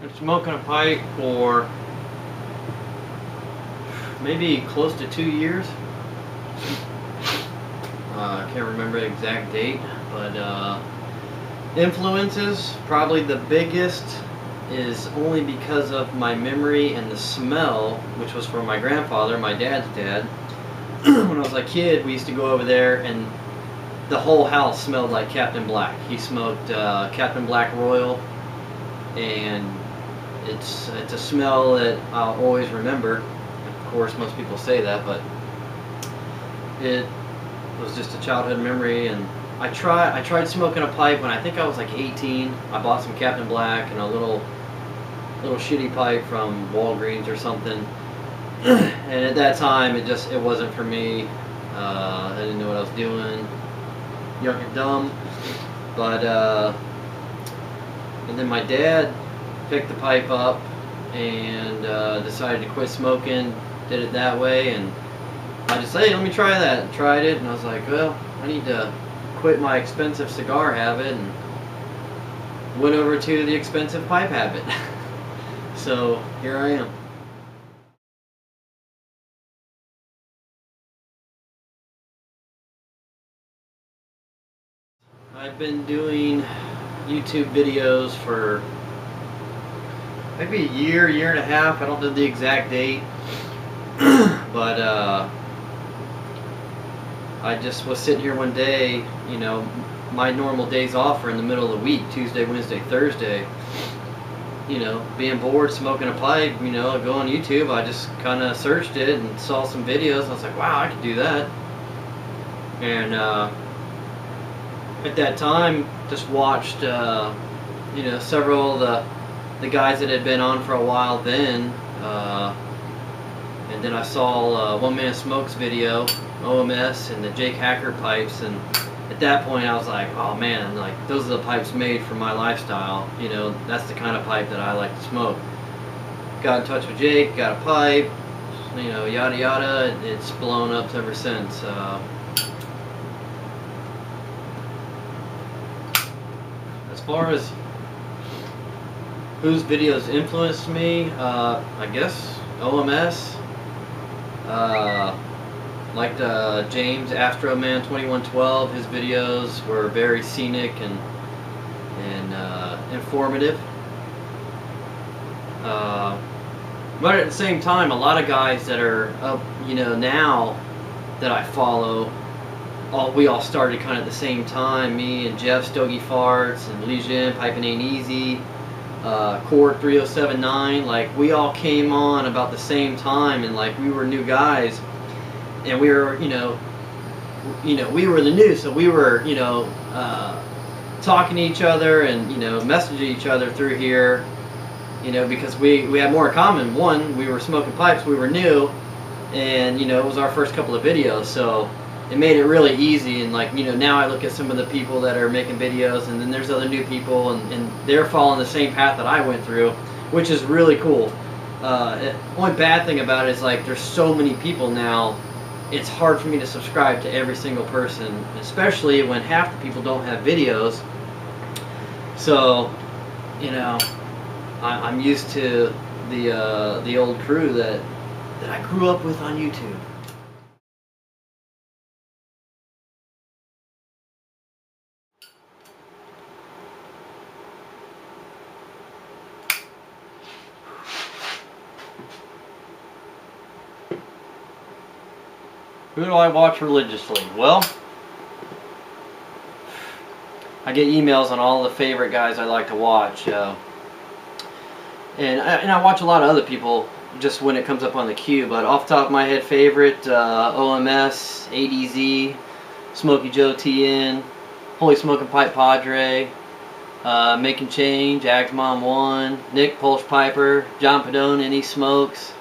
Been smoking a pipe for maybe close to 2 years. I can't remember the exact date, but influences, probably the biggest is only because of my memory and the smell, which was from my grandfather, my dad's dad. When I was a kid, we used to go over there and the whole house smelled like Captain Black. He smoked Captain Black Royal, and it's a smell that I'll always remember. Of course, most people say that, but it was just a childhood memory. And I tried smoking a pipe when I think I was like 18. I bought some Captain Black and a little shitty pipe from Walgreens or something. And at that time, it wasn't for me. I didn't know what I was doing, young and dumb. But and then my dad picked the pipe up and decided to quit smoking. Did it that way, and I just said, hey, let me try that. And tried it, and I was like, well, I need to quit my expensive cigar habit, and went over to the expensive pipe habit. So here I am. I've been doing YouTube videos for maybe a year and a half. I don't know the exact date, but I just was sitting here one day, you know, my normal days off are in the middle of the week, Tuesday, Wednesday, Thursday. You know, being bored, smoking a pipe, you know, I go on YouTube, I just kind of searched it and saw some videos, and I was like, wow, I could do that. And at that time, just watched, you know, several of the guys that had been on for a while then, and then I saw One Man Smokes video, OMS, and the Jake Hacker pipes, and at that point I was like, oh man, like those are the pipes made for my lifestyle. You know, that's the kind of pipe that I like to smoke. Got in touch with Jake, got a pipe, you know, yada yada. It's blown up ever since. As far as whose videos influenced me, I guess OMS. Liked James Astroman 2112. His videos were very scenic and informative. But at the same time, a lot of guys that are up, you know, now that I follow, we all started kind of at the same time. Me and Jeff Stogie Farts and Legion Piping Ain't Easy, Cord 3079. Like we all came on about the same time, and like we were new guys. And we were, you know, we were the new, so we were, you know, talking to each other and, you know, messaging each other through here, you know, because we had more in common. One, we were smoking pipes, we were new, and, you know, it was our first couple of videos, so it made it really easy. And, like, you know, now I look at some of the people that are making videos, and then there's other new people, and they're following the same path that I went through, which is really cool. Only bad thing about it is, like, there's so many people now. It's hard for me to subscribe to every single person, especially when half the people don't have videos. So, you know, I'm used to the old crew that I grew up with on YouTube. Who do I watch religiously? Well, I get emails on all the favorite guys I like to watch, and I watch a lot of other people just when it comes up on the queue. But off the top of my head, favorite OMS, ADZ, Smokey Joe TN, Holy Smoking Pipe Padre, Making Change, Agsmom 1, Nick Pulse Piper, John Padone, Any Smokes,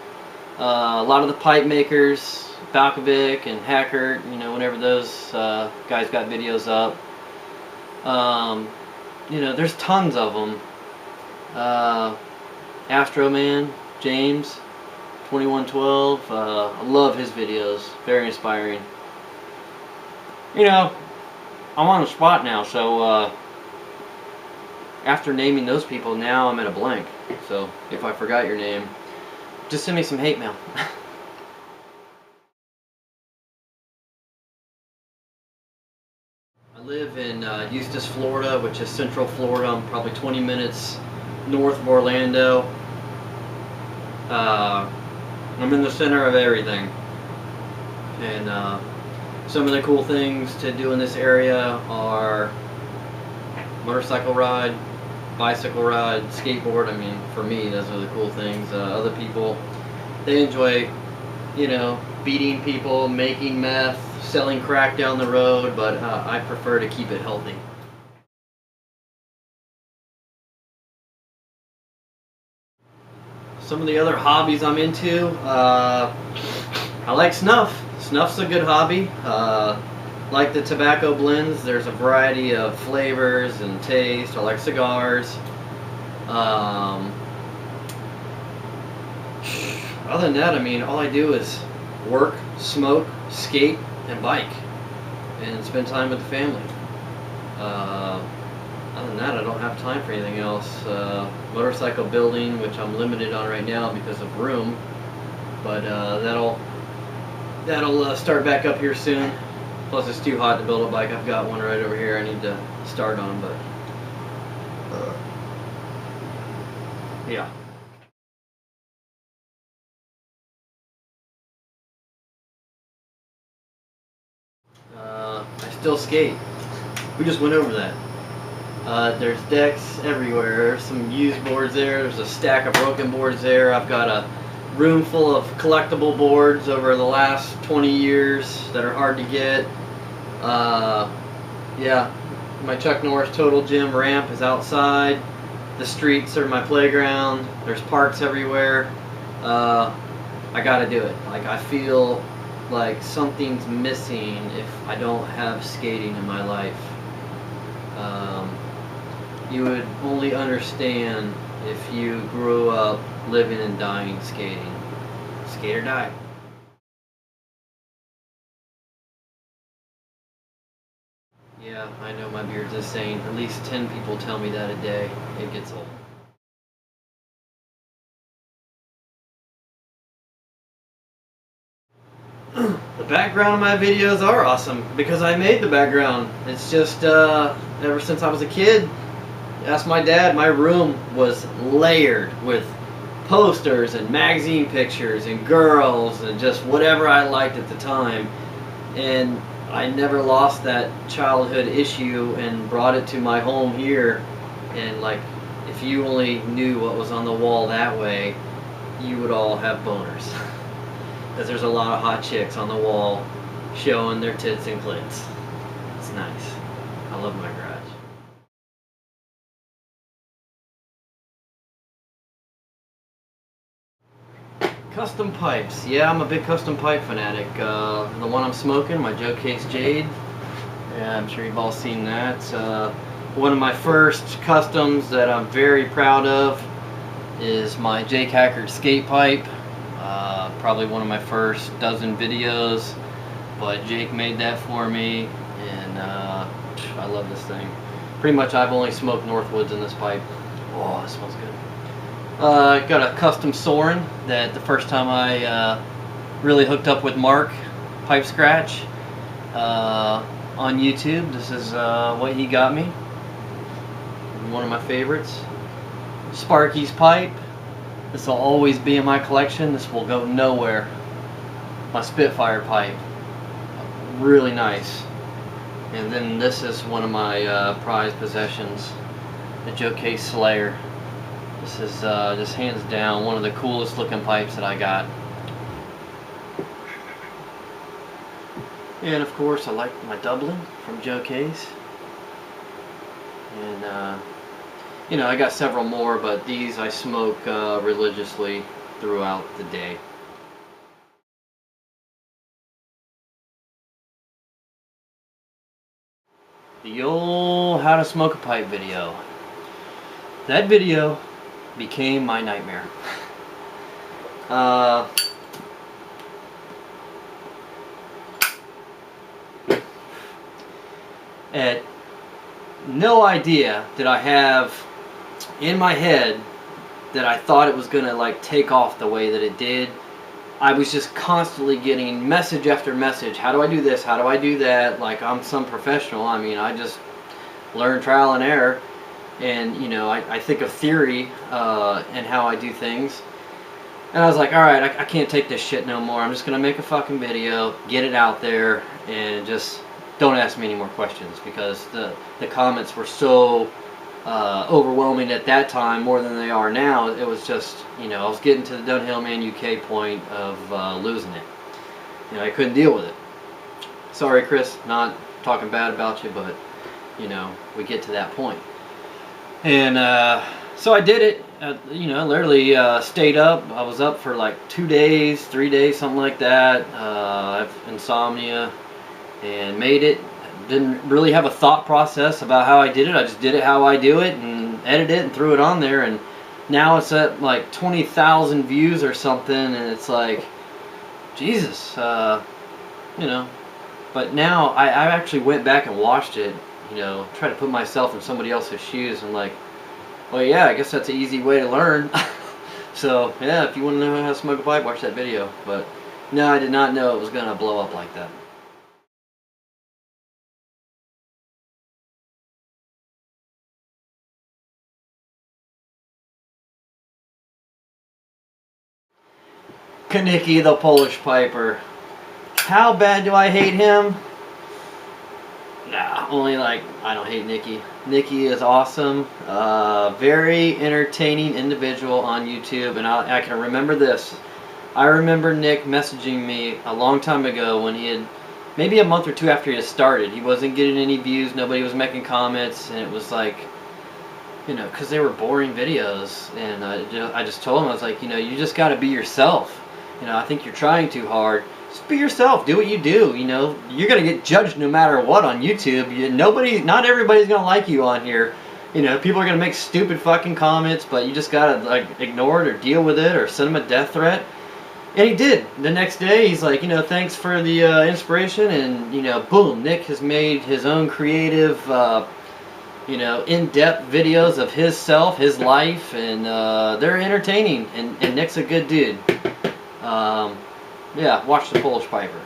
a lot of the pipe makers. Balkovic and Hackert, you know, whenever those guys got videos up. You know, there's tons of them. Astroman, James, 2112, I love his videos, very inspiring. You know, I'm on the spot now, so after naming those people, now I'm at a blank. So if I forgot your name, just send me some hate mail. I live in Eustis, Florida, which is central Florida. I'm probably 20 minutes north of Orlando. I'm in the center of everything. And some of the cool things to do in this area are motorcycle ride, bicycle ride, skateboard. I mean, for me, those are the cool things. Other people, they enjoy, you know, beating people, making meth, selling crack down the road, but I prefer to keep it healthy. Some of the other hobbies I'm into, I like snuff. Snuff's a good hobby. Like the tobacco blends, there's a variety of flavors and taste. I like cigars. Other than that, I mean, all I do is work, smoke, skate, and bike, and spend time with the family. Other than that, I don't have time for anything else. Motorcycle building, which I'm limited on right now because of room, but that'll start back up here soon. Plus, it's too hot to build a bike. I've got one right over here I need to start on, but yeah. I still skate. We just went over that. There's decks everywhere. There's some used boards there. There's a stack of broken boards there. I've got a room full of collectible boards over the last 20 years that are hard to get. Yeah, my Chuck Norris Total Gym ramp is outside. The streets are my playground. There's parks everywhere. I gotta do it. Like, I feel like something's missing if I don't have skating in my life. You would only understand if you grew up living and dying skating. Skate or die. Yeah, I know my beard's insane. At least 10 people tell me that a day. It gets old. The background of my videos are awesome because I made the background. It's just ever since I was a kid, ask my dad, my room was layered with posters and magazine pictures and girls and just whatever I liked at the time. And I never lost that childhood issue and brought it to my home here. And like, if you only knew what was on the wall that way, you would all have boners. Because there's a lot of hot chicks on the wall showing their tits and clits. It's nice. I love my garage. Custom pipes. Yeah, I'm a big custom pipe fanatic. The one I'm smoking, my Joe Case Jade. Yeah, I'm sure you've all seen that. One of my first customs that I'm very proud of is my Jake Hackert skate pipe. Probably one of my first dozen videos, but Jake made that for me, and I love this thing. Pretty much I've only smoked Northwoods in this pipe. Oh, it smells good. Got a custom Soren that the first time I really hooked up with Mark Pipe Scratch on YouTube. This is what he got me. One of my favorites. Sparky's pipe. This will always be in my collection. This will go nowhere. My Spitfire pipe. Really nice. And then this is one of my prized possessions. The Joe Case Slayer. This is just hands down one of the coolest looking pipes that I got. And of course I like my Dublin from Joe Case. And you know, I got several more, but these I smoke religiously throughout the day. The old how to smoke a pipe video. That video became my nightmare. At no idea did I have in my head that I thought it was gonna like take off the way that it did. I was just constantly getting message after message. How do I do this? How do I do that? Like I'm some professional. I mean, I just learn trial and error. And, you know, I think of theory and how I do things. And I was like, all right, I can't take this shit no more. I'm just going to make a fucking video, get it out there, and just don't ask me any more questions, because the comments were so overwhelming at that time, more than they are now. It was just, you know, I was getting to the Dunhill Man UK point of losing it. You know, I couldn't deal with it. Sorry, Chris, not talking bad about you, but, you know, we get to that point. And so I did it. You know, literally stayed up. I was up for like 2 days, 3 days, something like that. I have insomnia, and made it. Didn't really have a thought process about how I did it. I just did it how I do it, and edited it and threw it on there. And now it's at like 20,000 views or something, and it's like, Jesus, you know. But now I actually went back and watched it. You know, try to put myself in somebody else's shoes, and like, well, yeah, I guess that's an easy way to learn. So, yeah, if you want to know how to smoke a pipe, watch that video. But, no, I did not know it was going to blow up like that. Kaniki the Polish Piper. How bad do I hate him? Nah, only like, I don't hate Nikki. Nikki is awesome. Very entertaining individual on YouTube. And I can remember this. I remember Nick messaging me a long time ago when he had, maybe a month or two after he had started. He wasn't getting any views. Nobody was making comments. And it was like, you know, because they were boring videos. And I just told him, I was like, you know, you just got to be yourself. You know, I think you're trying too hard. Just be yourself. Do what you do. You know, you're gonna get judged no matter what on YouTube. Not everybody's gonna like you on here. You know, people are gonna make stupid fucking comments, but you just gotta like ignore it or deal with it or send them a death threat. And he did. The next day, he's like, you know, thanks for the inspiration, and you know, boom, Nick has made his own creative, you know, in-depth videos of his self, his life, and they're entertaining. And Nick's a good dude. Yeah, watch the Polish Piper.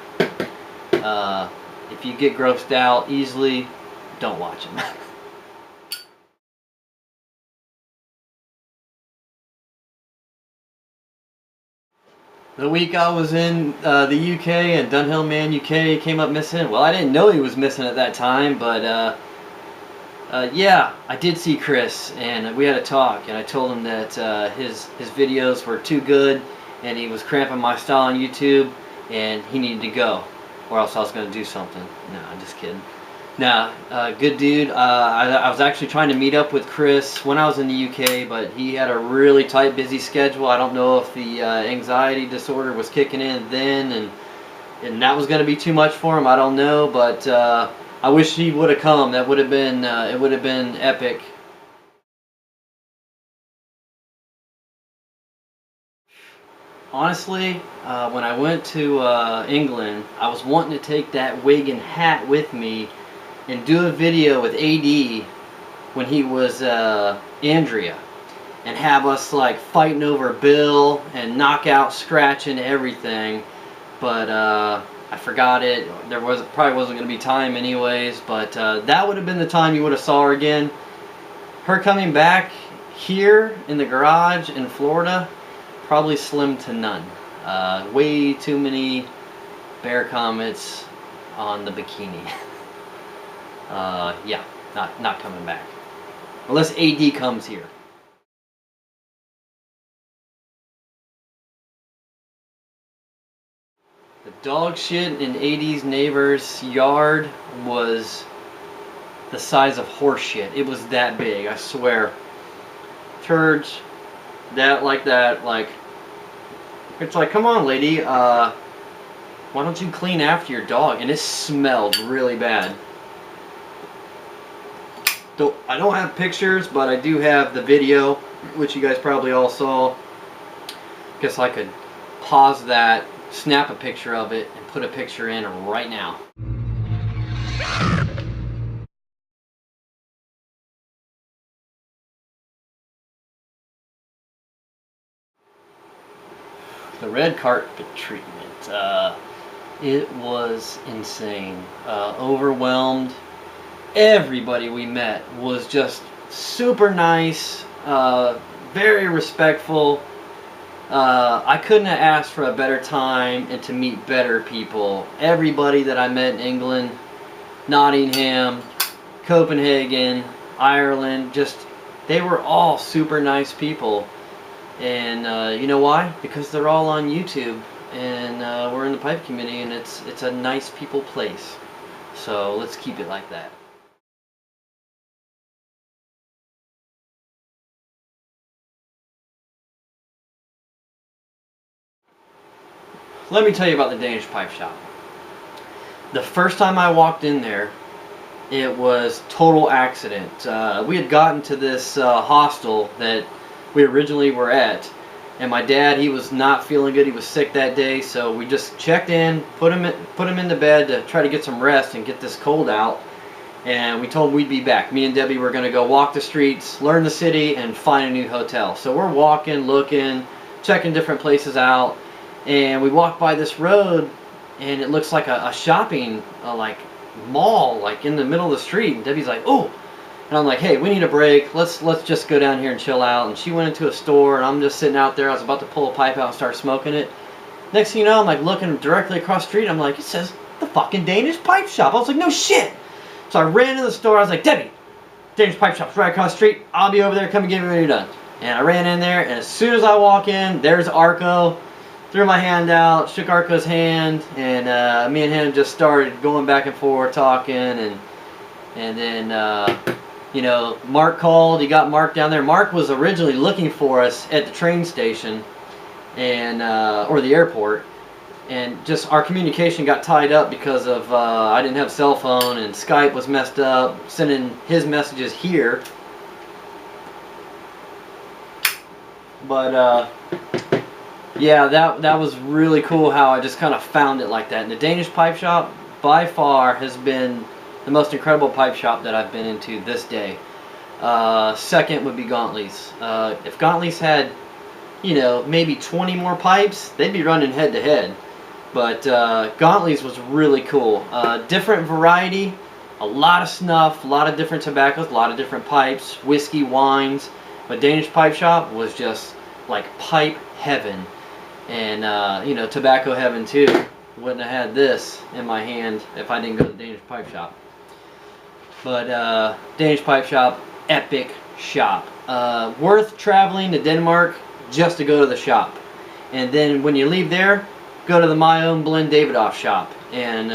If you get grossed out easily, don't watch him. The week I was in the UK and Dunhill Man UK came up missing. Well, I didn't know he was missing at that time, but yeah, I did see Chris, and we had a talk, and I told him that his videos were too good, and he was cramping my style on YouTube, and he needed to go, or else I was going to do something. No, I'm just kidding. Nah, good dude. I was actually trying to meet up with Chris when I was in the UK, but he had a really tight, busy schedule. I don't know if the anxiety disorder was kicking in then, and that was going to be too much for him. I don't know, but I wish he would have come. That would have been, it would have been epic. Honestly, when I went to England, I was wanting to take that wig and hat with me and do a video with AD when he was Andrea, and have us like fighting over Bill and knockout scratching everything. But I forgot it. Probably wasn't going to be time anyways, but that would have been the time you would have saw her again. Her coming back here in the garage in Florida, probably slim to none. Way too many bear comments on the bikini. Yeah, not coming back. Unless AD comes here. The dog shit in AD's neighbor's yard was the size of horse shit. It was that big, I swear. Turds, like that, like, it's like, come on, lady, why don't you clean after your dog? And it smelled really bad. I don't have pictures, but I do have the video, which you guys probably all saw. Guess I could pause that, snap a picture of it, and put a picture in right now. The red carpet treatment. It was insane. Overwhelmed. Everybody we met was just super nice, very respectful. I couldn't have asked for a better time and to meet better people. Everybody that I met in England, Nottingham, Copenhagen, Ireland, just they were all super nice people. And you know why? Because they're all on YouTube, and we're in the pipe community, and it's a nice people place. So let's keep it like that. Let me tell you about the Danish pipe shop. The first time I walked in there, it was total accident. We had gotten to this hostel that we originally were at, and my dad, he was not feeling good. He was sick that day, so we just checked in, put him into bed to try to get some rest and get this cold out. And we told him we'd be back. Me and Debbie were going to go walk the streets, learn the city, and find a new hotel. So we're walking, looking, checking different places out. And we walked by this road, and it looks like a shopping like mall, like in the middle of the street. And Debbie's like, "Oh," and I'm like, "Hey, we need a break. Let's just go down here and chill out." And she went into a store, and I'm just sitting out there. I was about to pull a pipe out and start smoking it. Next thing you know, I'm like looking directly across the street. I'm like, it says the fucking Danish pipe shop. I was like, no shit. So I ran into the store. I was like, "Debbie, Danish pipe shop's right across the street. I'll be over there. Come and get me when you're done." And I ran in there, and as soon as I walk in, there's Arco. Threw my hand out, shook Arco's hand, and me and him just started going back and forth, talking, and then you know, Mark called. He got Mark down there. Mark was originally looking for us at the train station, and or the airport, and just our communication got tied up because of I didn't have a cell phone, and Skype was messed up, sending his messages here. But yeah, that was really cool how I just kind of found it like that. And the Danish pipe shop, by far, has been the most incredible pipe shop that I've been into this day. Second would be Gauntly's. If Gauntly's had, you know, maybe 20 more pipes, they'd be running head to head. But Gauntly's was really cool. Different variety, a lot of snuff, a lot of different tobaccos, a lot of different pipes, whiskey, wines. But Danish pipe shop was just like pipe heaven. And, you know, tobacco heaven too. Wouldn't have had this in my hand if I didn't go to the Danish pipe shop. But Danish pipe shop, epic shop. Worth traveling to Denmark just to go to the shop. And then when you leave there, go to the My Own Blend Davidoff shop and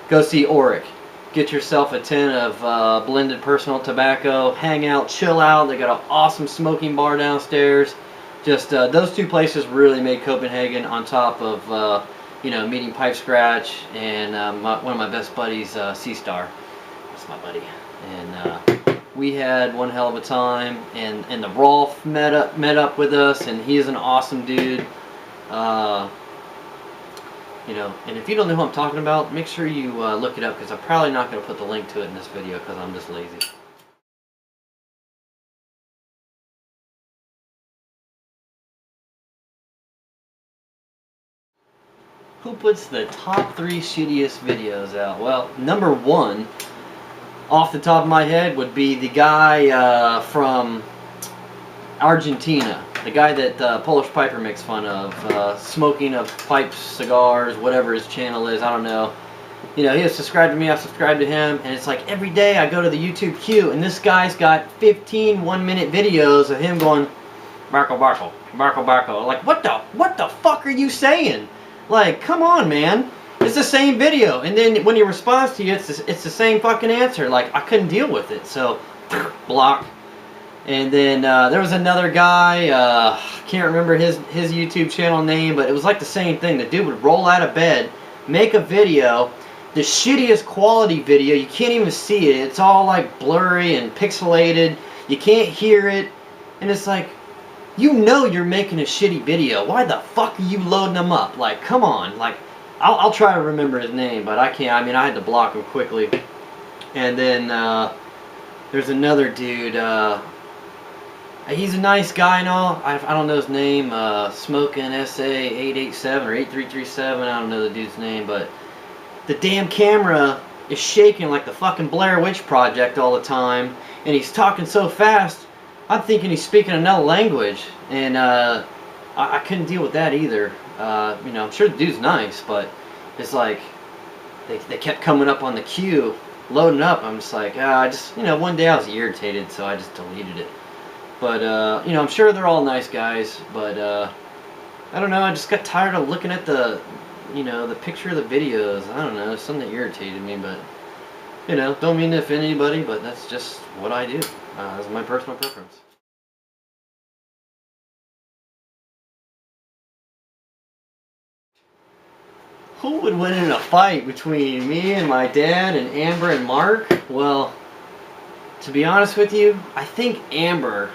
go see Auric. Get yourself a tin of blended personal tobacco, hang out, chill out. They got an awesome smoking bar downstairs. Just those two places really made Copenhagen, on top of you know, meeting Pipe Scratch and one of my best buddies, C-Star. That's my buddy. And we had one hell of a time. And the Rolf met up with us, and he is an awesome dude. You know, and if you don't know who I'm talking about, make sure you look it up, because I'm probably not going to put the link to it in this video because I'm just lazy. Who puts the top 3 shittiest videos out? Well, number 1, off the top of my head, would be the guy from Argentina. The guy that Polish Piper makes fun of. Smoking of pipes, cigars, whatever his channel is, I don't know. You know, he has subscribed to me, I've subscribed to him, and it's like every day I go to the YouTube queue, and this guy's got 15 one-minute videos of him going, "Barco, barco, barco, barco." Like, what the fuck are you saying? Like, come on, man. It's the same video. And then when he responds to you, it's the same fucking answer. Like, I couldn't deal with it. So, block. And then there was another guy, can't remember his YouTube channel name, but it was like the same thing. The dude would roll out of bed, make a video, the shittiest quality video. You can't even see it. It's all like blurry and pixelated. You can't hear it. And it's like, you know you're making a shitty video. Why the fuck are you loading them up? Like, come on. Like, I'll try to remember his name, but I can't. I mean, I had to block him quickly. And then there's another dude. He's a nice guy and all. I don't know his name. Smoking SA 887 or 8337. I don't know the dude's name, but the damn camera is shaking like the fucking Blair Witch Project all the time, and he's talking so fast. I'm thinking he's speaking another language, and I couldn't deal with that either. You know, I'm sure the dude's nice, but it's like they kept coming up on the queue, loading up. I'm just like, you know, one day I was irritated, so I just deleted it. But you know, I'm sure they're all nice guys, but I don't know. I just got tired of looking at the, you know, the picture of the videos. I don't know, something that irritated me, but you know, don't mean to offend anybody, but that's just what I do. That's my personal preference. Who would win in a fight between me and my dad and Amber and Mark? Well, to be honest with you, I think Amber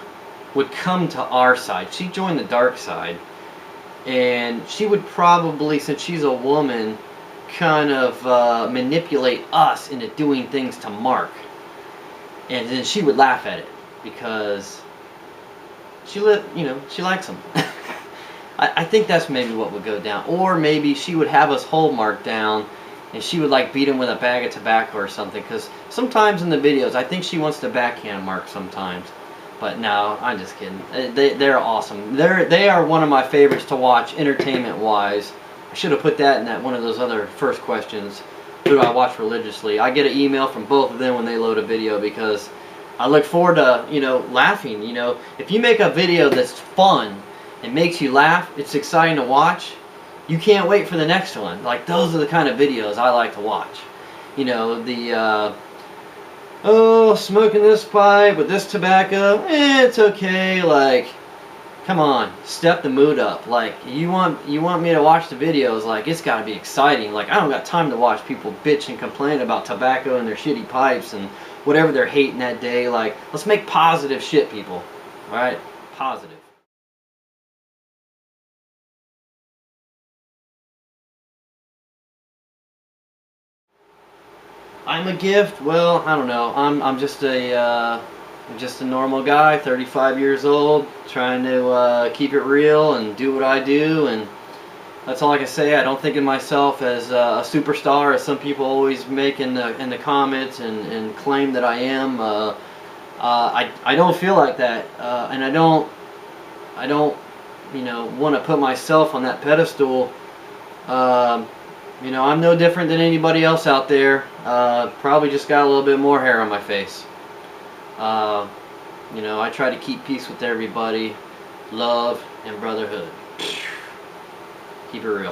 would come to our side. She joined the dark side, and she would probably, since she's a woman, kind of manipulate us into doing things to Mark, and then she would laugh at it because she likes him. I think that's maybe what would go down. Or maybe she would have us hold Mark down, and she would like beat him with a bag of tobacco or something, because sometimes in the videos I think she wants to backhand Mark sometimes. But no, I'm just kidding. They're awesome. They are one of my favorites to watch entertainment wise. I should have put that in that one of those other first questions. Who do I watch religiously? I get an email from both of them when they load a video, because I look forward to, you know, laughing. You know, if you make a video that's fun and makes you laugh, it's exciting to watch. You can't wait for the next one. Like, those are the kind of videos I like to watch. You know, the oh, smoking this pipe with this tobacco, it's okay. Like, come on, step the mood up. Like, you want me to watch the videos, like, it's got to be exciting. Like, I don't got time to watch people bitch and complain about tobacco and their shitty pipes and whatever they're hating that day. Like, let's make positive shit, people. All right, positive. I'm a gift. Well, I don't know. I'm just a normal guy, 35 years old, trying to keep it real and do what I do, and that's all I can say. I don't think of myself as a superstar, as some people always make in the comments and claim that I am. I don't feel like that, and I don't you know, want to put myself on that pedestal. You know, I'm no different than anybody else out there. Probably just got a little bit more hair on my face. You know, I try to keep peace with everybody, love and brotherhood. Keep it real.